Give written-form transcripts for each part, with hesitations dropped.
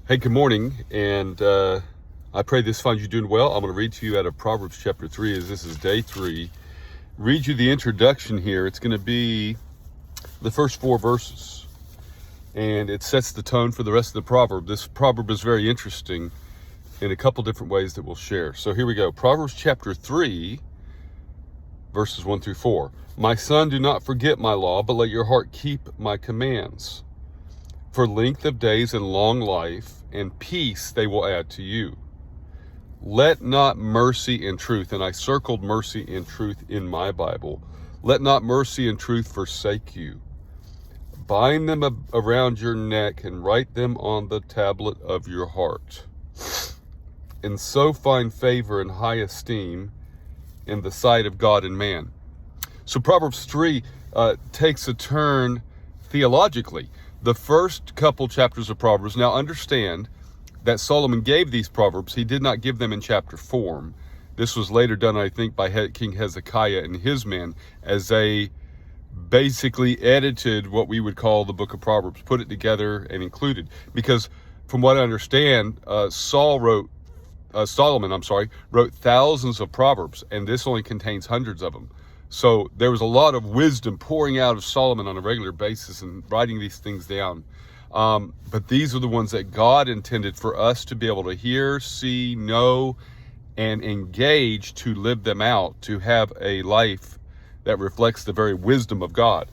Hey, good morning, and I pray this finds you doing well. I'm going to read to you out of Proverbs chapter 3, as this is day 3. Read you the introduction here. It's going to be the first 4 verses, and it sets the tone for the rest of the proverb. This proverb is very interesting in a couple different ways that we'll share. So here we go. Proverbs chapter 3, verses 1 through 4. My son, do not forget my law, but let your heart keep my commands. For length of days and long life and peace they will add to you. Let not mercy and truth, and I circled mercy and truth in my Bible. Let not mercy and truth forsake you. Bind them around your neck and write them on the tablet of your heart. And so find favor and high esteem in the sight of God and man. So Proverbs 3 takes a turn theologically. The first couple chapters of Proverbs, now understand that Solomon gave these Proverbs. He did not give them in chapter form. This was later done, I think, by King Hezekiah and his men, as they basically edited what we would call the book of Proverbs, put it together and included. Because from what I understand, Solomon wrote thousands of Proverbs, and this only contains hundreds of them. So there was a lot of wisdom pouring out of Solomon on a regular basis and writing these things down. But these are the ones that God intended for us to be able to hear, see, know, and engage to live them out, to have a life that reflects the very wisdom of God.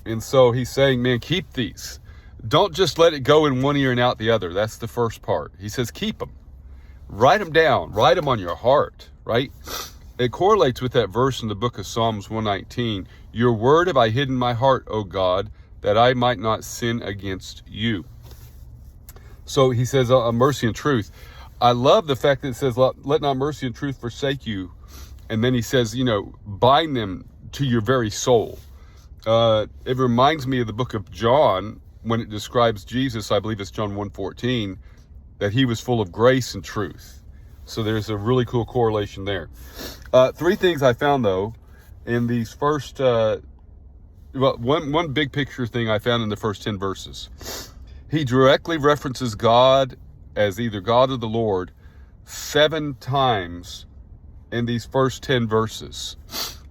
And so he's saying, man, keep these. Don't just let it go in one ear and out the other. That's the first part. He says, keep them. Write them down. Write them on your heart, right? It correlates with that verse in the book of Psalms 119. Your word have I hidden in my heart, O God, that I might not sin against you. So he says, mercy and truth. I love the fact that it says, let not mercy and truth forsake you. And then he says, bind them to your very soul. It reminds me of the book of John when it describes Jesus. I believe it's John 1:14, that he was full of grace and truth. So there's a really cool correlation there. 3 things I found, though, in these first, one big picture thing I found in the first 10 verses. He directly references God as either God or the Lord 7 times in these first 10 verses.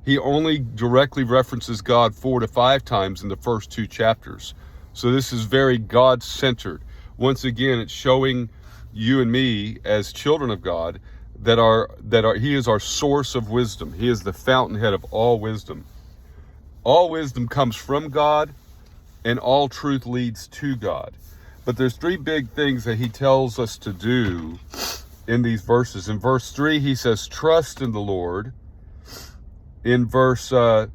He only directly references God 4 to 5 times in the first 2 chapters. So this is very God-centered. Once again, it's showing you and me as children of God that he is our source of wisdom. He is the fountainhead of all wisdom. All wisdom comes from God, and all truth leads to God. But there's 3 big things that he tells us to do in these verses. In verse 3, he says, trust in the Lord. In verse 5,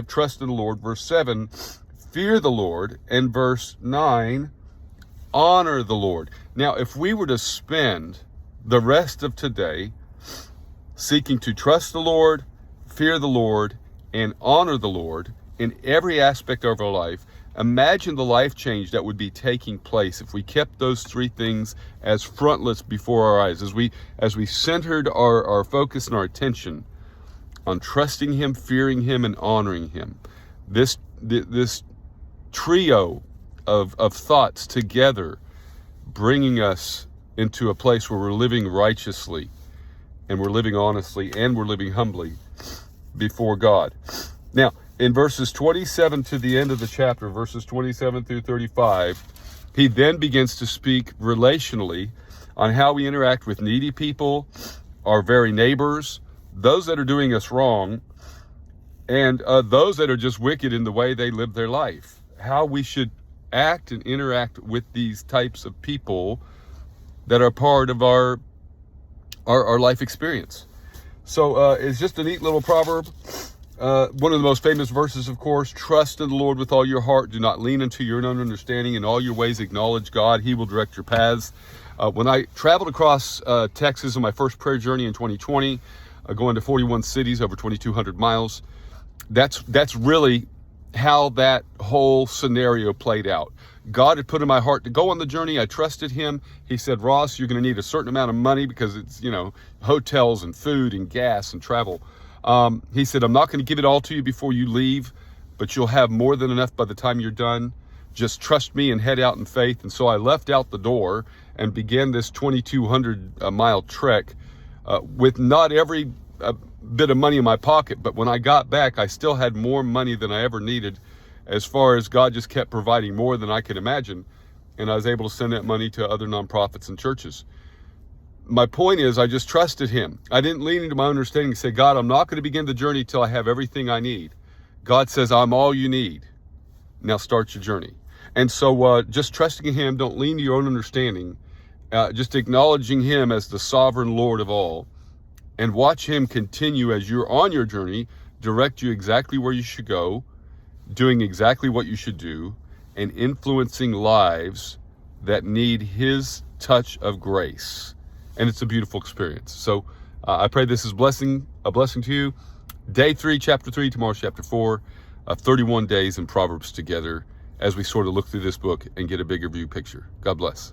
trust in the Lord. Verse 7, fear the Lord. And verse 9, honor the Lord. Now, if we were to spend the rest of today seeking to trust the Lord, fear the Lord, and honor the Lord in every aspect of our life, imagine the life change that would be taking place if we kept those 3 things as frontlets before our eyes, as we centered our focus and our attention on trusting him, fearing him, and honoring him. This trio of thoughts together, bringing us into a place where we're living righteously, and we're living honestly, and we're living humbly before God. Now, in verses 27 to the end of the chapter, verses 27 through 35, he then begins to speak relationally on how we interact with needy people, our very neighbors, those that are doing us wrong, and those that are just wicked in the way they live their life. How we should act and interact with these types of people that are part of our life experience. So it's just a neat little proverb. One of the most famous verses, of course, trust in the Lord with all your heart. Do not lean into your own understanding. In all your ways acknowledge God. He will direct your paths. When I traveled across Texas on my first prayer journey in 2020, going to 41 cities, over 2,200 miles, that's really how that whole scenario played out. God had put in my heart to go on the journey. I trusted him. He said, Ross, you're going to need a certain amount of money because it's, hotels and food and gas and travel. He said, I'm not going to give it all to you before you leave, but you'll have more than enough by the time you're done. just trust me and head out in faith. And so I left out the door and began this 2,200 mile trek with not every bit of money in my pocket. But when I got back, I still had more money than I ever needed, as far as God just kept providing more than I could imagine. And I was able to send that money to other nonprofits and churches. My point is, I just trusted him. I didn't lean into my understanding and say, God, I'm not going to begin the journey till I have everything I need. God says, I'm all you need. Now start your journey. And so just trusting in him, don't lean to your own understanding, just acknowledging him as the sovereign Lord of all, and watch him continue as you're on your journey, direct you exactly where you should go, doing exactly what you should do, and influencing lives that need his touch of grace. And it's a beautiful experience. So I pray this is a blessing to you. Day 3, chapter 3, tomorrow's chapter 4, 31 days in Proverbs together as we sort of look through this book and get a bigger view picture. God bless.